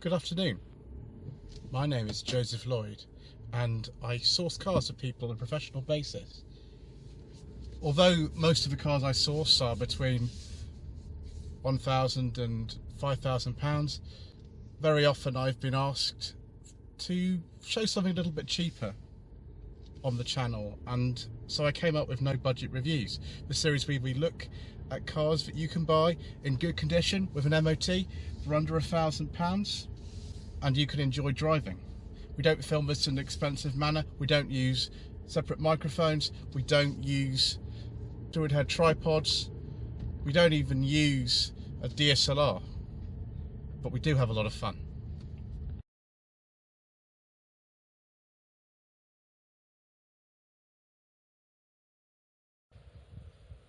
Good afternoon. My name is Joseph Lloyd and I source cars for people on a professional basis. Although most of the cars I source are between £1,000 and £5,000, very often I've been asked to show something a little bit cheaper on the channel, and so I came up with No Budget Reviews, the series where we look at cars that you can buy in good condition with an MOT for under £1,000 and you can enjoy driving. We don't film this in an expensive manner, we don't use separate microphones, we don't use fluid head tripods, we don't even use a DSLR, but we do have a lot of fun.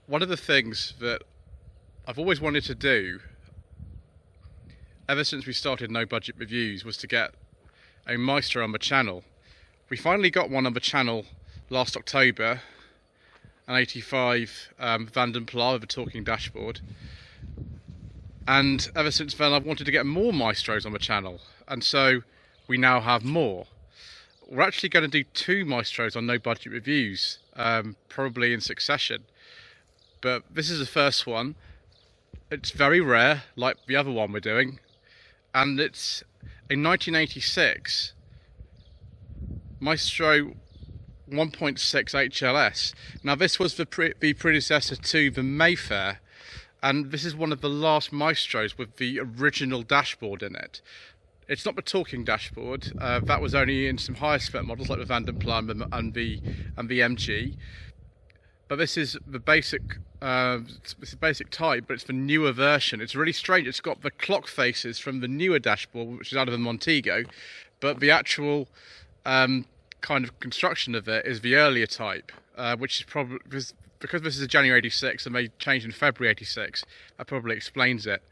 One of the things that I've always wanted to do ever since we started No Budget Reviews was to get a Maestro on the channel. We finally got one on the channel last October, an 85 Vanden Plas with a talking dashboard, and ever since then I've wanted to get more Maestros on the channel, and so we now have more. We're actually going to do 2 Maestros on No Budget Reviews, probably in succession. But this is the first one. It's very rare, like the other one we're doing, and it's a 1986 Maestro 1.6 HLS. Now this was the predecessor to the Mayfair, and this is one of the last Maestros with the original dashboard in it. It's not the talking dashboard, that was only in some higher spec models like the Vanden Plas and the MG. But this is the basic, it's the basic type, but it's the newer version. It's really strange. It's got the clock faces from the newer dashboard, which is out of the Montego, but the actual kind of construction of it is the earlier type, which is probably because this is a January '86 and they changed in February '86. That probably explains it.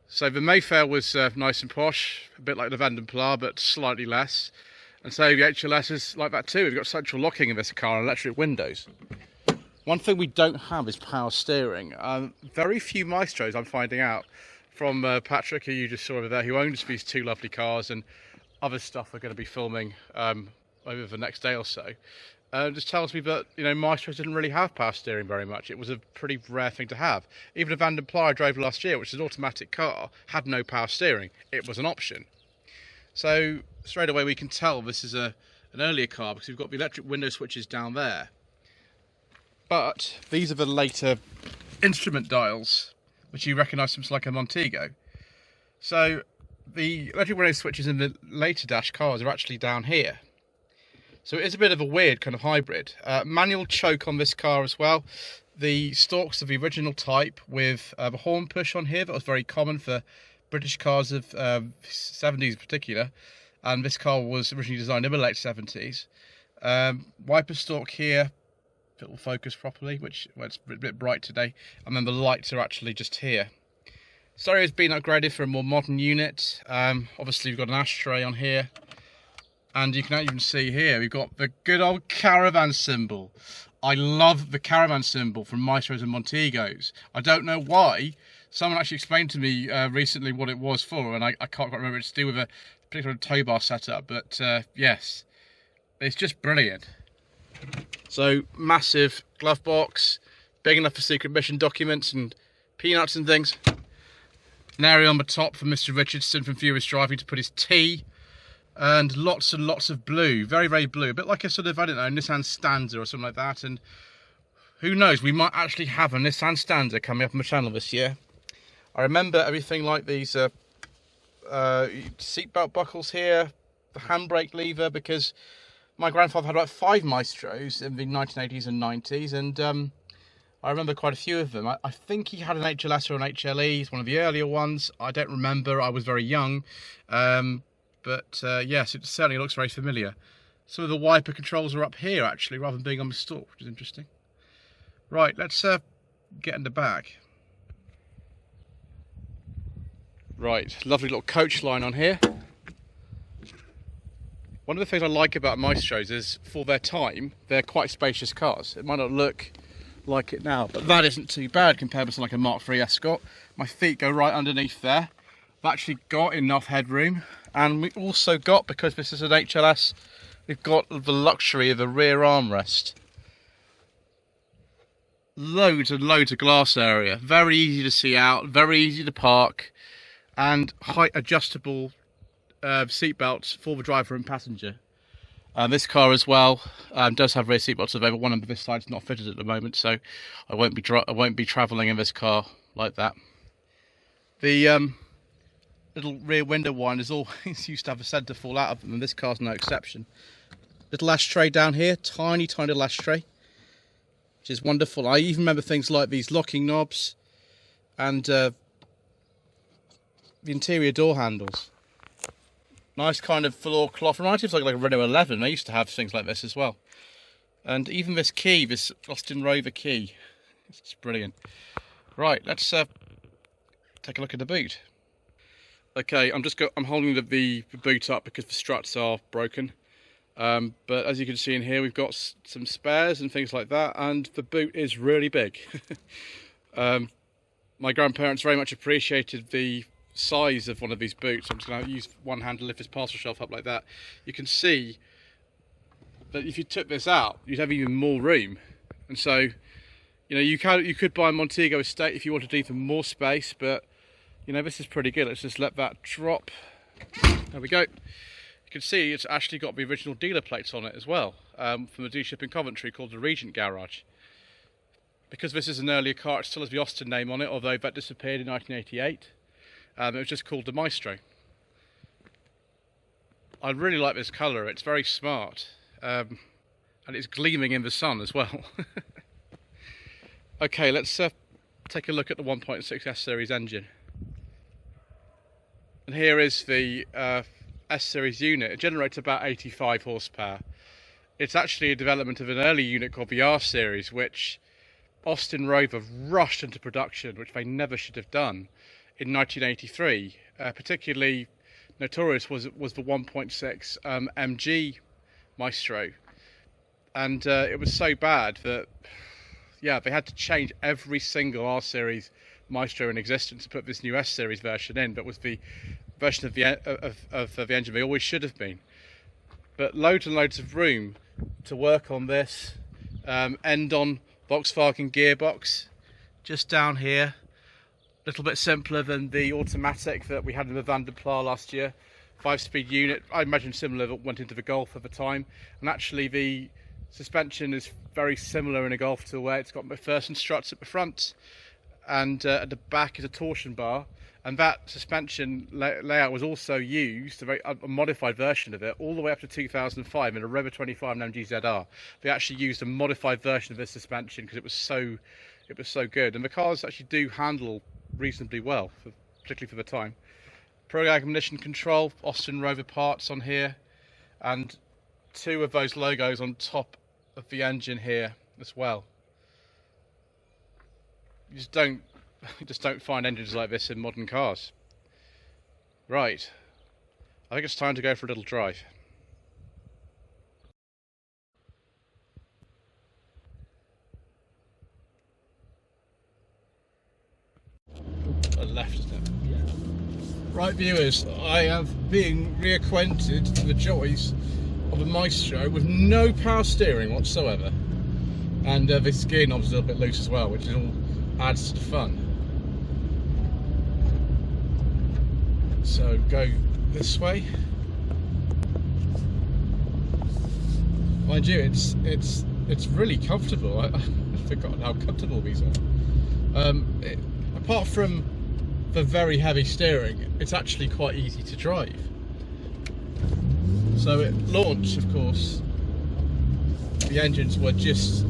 So the Mayfair was nice and posh, a bit like the Vanden Plas, but slightly less. And so the HLS is like that too. We've got central locking in this car and electric windows. One thing we don't have is power steering. Very few Maestros, I'm finding out, from Patrick, who you just saw over there, who owns these 2 lovely cars, and other stuff we're going to be filming over the next day or so. Just tells me that, you know, Maestros didn't really have power steering very much. It was a pretty rare thing to have. Even a Vanden Plas I drove last year, which is an automatic car, had no power steering. It was an option. So straight away we can tell this is an earlier car because we've got the electric window switches down there. But these are the later instrument dials, which you recognise from like a Montego. So the electric window switches in the later dash cars are actually down here. So it is a bit of a weird kind of hybrid. Manual choke on this car as well. The stalks of the original type with the horn push on here that was very common for British cars of 70s in particular. And this car was originally designed in the late 70s. Wiper stalk here. It will focus properly, which it's a bit bright today, and then the lights are actually just here. Stereo has been upgraded for a more modern unit. Obviously we've got an ashtray on here, and you can even see here we've got the good old caravan symbol. I love the caravan symbol from Maestros and Montegos. I don't know why. Someone actually explained to me recently what it was for, and I can't quite remember. It's to do with a particular tow bar setup, but yes, it's just brilliant. So, massive glove box, big enough for secret mission documents and peanuts and things. An area on the top for Mr. Richardson from Furious Driving to put his tea. And lots of blue, very, very blue. A bit like a sort of, I don't know, Nissan Stanza or something like that. And who knows, we might actually have a Nissan Stanza coming up on the channel this year. I remember everything like these seatbelt buckles here, the handbrake lever, because my grandfather had about 5 Maestros in the 1980s and 90s, and I remember quite a few of them. I think he had an HLS or an HLE, it's one of the earlier ones. I don't remember, I was very young, but yes, it certainly looks very familiar. Some of the wiper controls are up here actually, rather than being on the stalk, which is interesting. Right, let's get in the back. Right, lovely little coach line on here. One of the things I like about Maestros is, for their time, they're quite spacious cars. It might not look like it now, but that isn't too bad compared to like a Mark III Escort. My feet go right underneath there. I've actually got enough headroom, and we also got, because this is an HLS, we've got the luxury of a rear armrest. Loads and loads of glass area, very easy to see out, very easy to park, and height adjustable seat belts for the driver and passenger. This car as well does have rear seat belts available. One on this side's not fitted at the moment, so I won't be travelling in this car like that. The little rear window winders always used to have a centre fall out of them, and this car's no exception. Little ashtray down here, tiny little ashtray, which is wonderful. I even remember things like these locking knobs and the interior door handles. Nice kind of floor cloth. Reminds me of like a Renault 11. They used to have things like this as well. And even this key, this Austin Rover key, it's brilliant. Right, let's take a look at the boot. Okay, I'm holding the boot up because the struts are broken. But as you can see in here, we've got some spares and things like that, and the boot is really big. My grandparents very much appreciated the size of one of these boots. I'm just going to use one hand to lift this parcel shelf up like that. You can see that if you took this out, you'd have even more room. And so, you know, you could buy a Montego Estate if you wanted even more space, but you know, this is pretty good. Let's just let that drop. There we go. You can see it's actually got the original dealer plates on it as well, from a dealership in Coventry called the Regent Garage. Because this is an earlier car, it still has the Austin name on it, although that disappeared in 1988. It was just called the Maestro. I really like this colour. It's very smart, and it's gleaming in the sun as well. Okay, let's take a look at the 1.6 S series engine. And here is the S series unit. It generates about 85 horsepower. It's actually a development of an early unit called the R series, which Austin Rover rushed into production, which they never should have done, in 1983. Particularly notorious was the 1.6 MG Maestro, and it was so bad that they had to change every single R series Maestro in existence to put this new S series version in, but was the version of the engine they always should have been. But loads and loads of room to work on this. End on Volkswagen gearbox just down here. A little bit simpler than the automatic that we had in the Van der Pla last year. 5-speed unit, I imagine similar that went into the Golf at the time. And actually the suspension is very similar in a Golf to where it's got McPherson struts at the front, and at the back is a torsion bar. And that suspension layout was also used, a modified version of it, all the way up to 2005 in a Rover 25 and MG ZR. They actually used a modified version of this suspension because it was so good. And the cars actually do handle reasonably well, particularly for the time. Program ignition control, Austin Rover parts on here, and two of those logos on top of the engine here as well. You just don't find engines like this in modern cars. Right, I think it's time to go for a little drive. Left, isn't it? Yeah. Right, viewers, I have been reacquainted to the joys of a Maestro with no power steering whatsoever, and this gear knob's a little bit loose as well, which all adds to the fun. So go this way. Mind you, it's really comfortable. I've forgotten how comfortable these are. Apart from the very heavy steering, it's actually quite easy to drive. So at launch, of course, the engines were just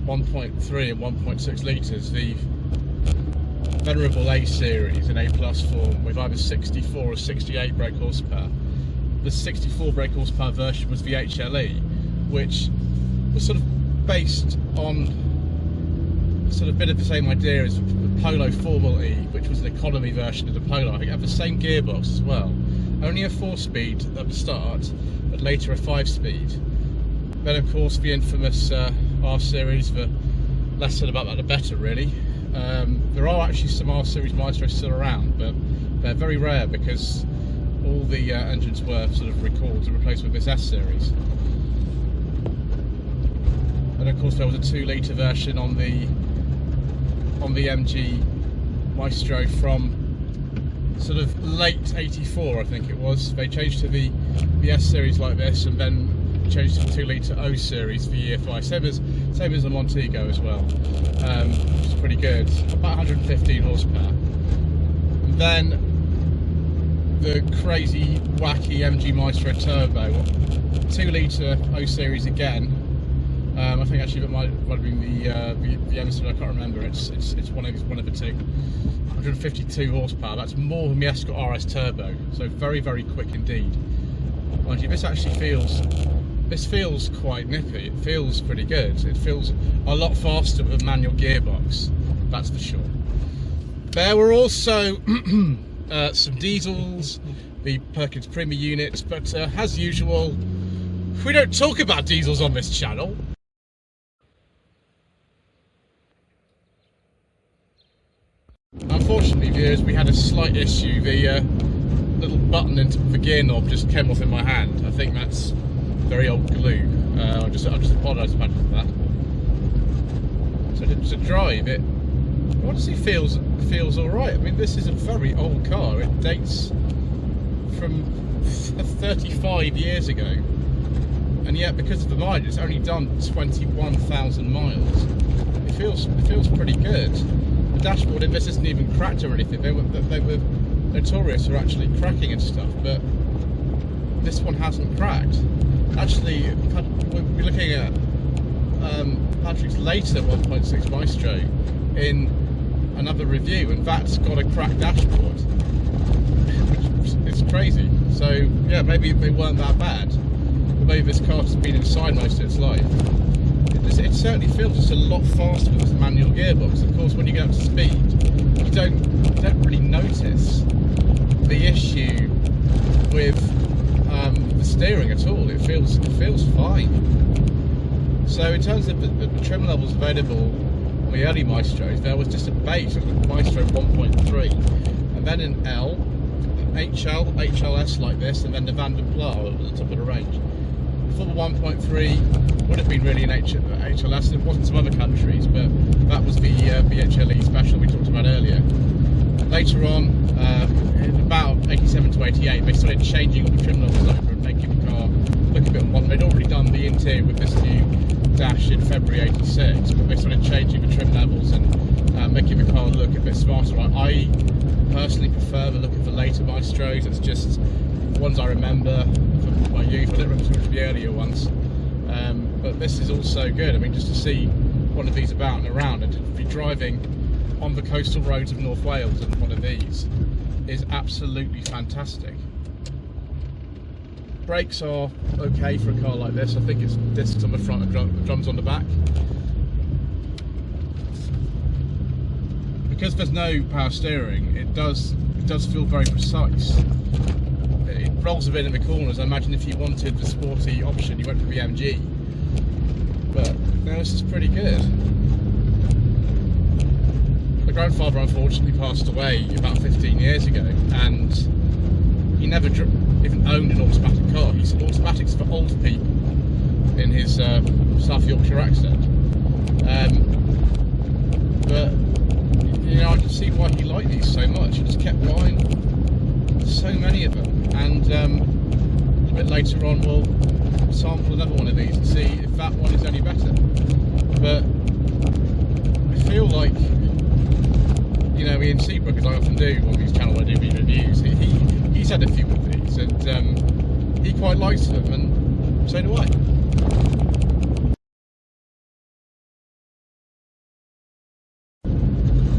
1.3 and 1.6 litres. The venerable A series in A+ form with either 64 or 68 brake horsepower. The 64 brake horsepower version was the HLE, which was sort of based on sort of bit of the same idea as the Polo Formal E, which was an economy version of the Polo. I think it had the same gearbox as well. Only a 4-speed at the start, but later a 5-speed. Then of course the infamous R series, the less said about that the better really. There are actually some R series Maestros still around, but They're very rare because all the engines were sort of recalled and replaced with this S series. And of course there was a 2-litre version on the MG Maestro from sort of late '84, I think it was. They changed to the S series like this, and then changed to the 2-litre O series for year 5. Same as the Montego as well, which is pretty good. About 115 horsepower. And then the crazy, wacky MG Maestro Turbo, 2-litre O series again. I think actually that might have been the Emerson. I can't remember. It's one of the two. 152 horsepower. That's more than the Escort RS Turbo. So very, very quick indeed. Mind you, this actually feels quite nippy. It feels pretty good. It feels a lot faster with a manual gearbox. That's for sure. There were also some diesels, the Perkins Premier units, but as usual, we don't talk about diesels on this channel. Unfortunately, viewers, we had a slight issue. The little button into the gear knob just came off in my hand. I think that's very old glue. I just apologise for that. So to drive it, honestly feels all right. I mean, this is a very old car. It dates from 35 years ago, and yet because of the mileage, it's only done 21,000 miles. It feels pretty good. The dashboard in this isn't even cracked or anything. They were notorious for actually cracking and stuff, but this one hasn't cracked. Actually, we're looking at Patrick's later 1.6 Maestro in another review, and that's got a cracked dashboard, which is crazy. So yeah, maybe they weren't that bad, or maybe this car has been inside most of its life. It certainly feels just a lot faster with this manual gearbox. Of course, when you get up to speed, you don't really notice the issue with the steering at all. It feels fine. So in terms of the trim levels available on the early Maestros, there was just a base, Maestro 1.3, and then an L, HL, HLS like this, and then the Van der Pla at the top of the range. Before the 1.3 would have been really an HLS. It wasn't some other countries, but that was the HLE special we talked about earlier. Later on, in about 87 to 88, they started changing all the trim levels over and making the car look a bit modern. They'd already done the interior with this new dash in February '86, but they started changing the trim levels and making the car look a bit smarter. I personally prefer the look of the later Maestros. It's just ones I remember from my youth. I don't remember some of the earlier ones, but this is also good. I mean, just to see one of these about and around, and to be driving on the coastal roads of North Wales in one of these is absolutely fantastic. Brakes are okay for a car like this. I think it's discs on the front and drums on the back. Because there's no power steering, it does feel very precise. It rolls a bit in the corners. I imagine if you wanted the sporty option, you went for the MG. But no, this is pretty good. My grandfather unfortunately passed away about 15 years ago, and he never even owned an automatic car. He said automatics for old people in his South Yorkshire accent. But you know, I can see why he liked these so much. He just kept buying so many of them, and a bit later on we'll sample another one of these and see if that one is any better. But I feel like, you know, Ian Seabrook, as I often do on these channels, I do these reviews, he's had a few of these, and he quite likes them, and so do I.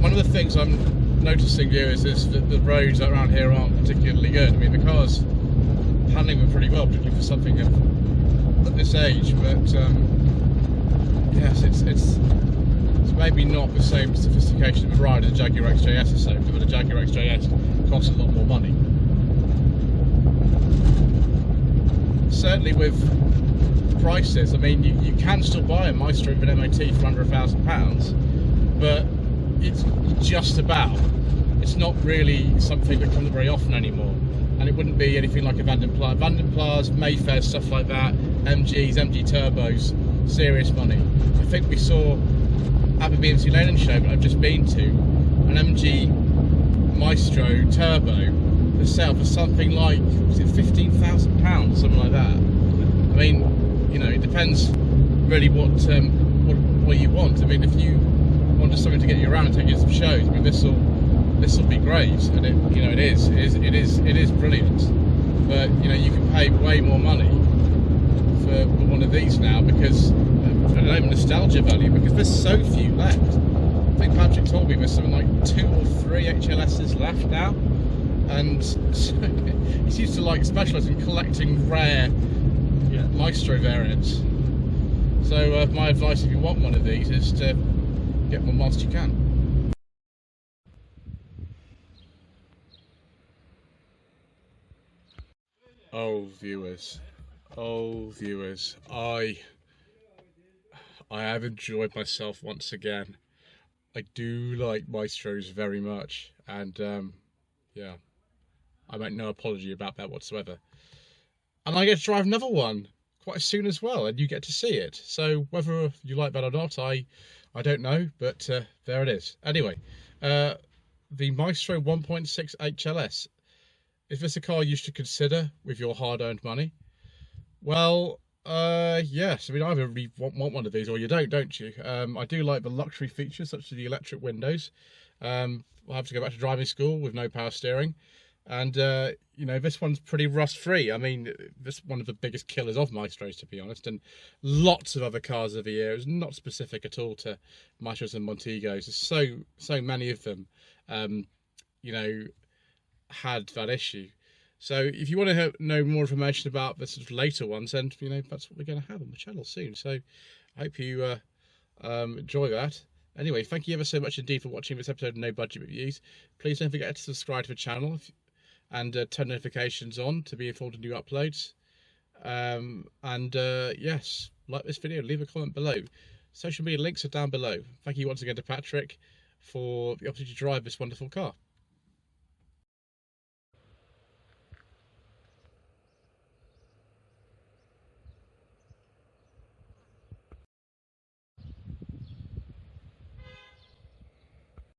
One of the things I'm noticing, viewers, is that the roads around here aren't particularly good. I mean, the car's handling them pretty well, particularly for something at this age, but yes, it's maybe not the same sophistication of a ride as a Jaguar XJS or so, but the Jaguar XJS costs a lot more money. Certainly with prices, I mean, you can still buy a Maestro with an MOT for under £1,000, but it's just about it's not really something that comes very often anymore, and it wouldn't be anything like a Vandenplaats, Mayfair, stuff like that, MGs, MG turbos, serious money. I think we saw at the BMC Leyland show that I've just been to, an MG Maestro turbo for sale for something like, was it £15,000, something like that. I mean, you know, it depends really what you want. I mean, if you want just something to get you around and take you to some shows, I mean, this will be great, and it is brilliant. But you know, you can pay way more money for one of these now because I don't know, nostalgia value, because there's so few left. I think Patrick told me there's something like 2 or 3 HLSs left now, and so he seems to like specialise in collecting rare Maestro variants. So my advice, if you want one of these, is to get one whilst you can. Oh viewers, I have enjoyed myself once again. I do like Maestros very much, and yeah, I make no apology about that whatsoever. And I get to drive another one quite soon as well, and you get to see it. So whether you like that or not, I don't know, but there it is. Anyway, the Maestro 1.6 HLS. Is this a car you should consider with your hard-earned money? Well, yes. I mean, either you want one of these or you don't you? I do like the luxury features, such as the electric windows. I'll have to go back to driving school with no power steering. And, you know, this one's pretty rust-free. I mean, this is one of the biggest killers of Maestros, to be honest. And lots of other cars of the year. It's not specific at all to Maestros and Montegos. There's so many of them, you know, had that issue. So if you want to know more information about the sort of later ones, then you know that's what we're going to have on the channel soon. So I hope you enjoy that. Anyway, thank you ever so much indeed for watching this episode of No Budget Reviews. Please don't forget to subscribe to the channel and turn notifications on to be informed of new uploads. Yes, like this video, leave a comment below. Social media links are down below. Thank you once again to Patrick for the opportunity to drive this wonderful car.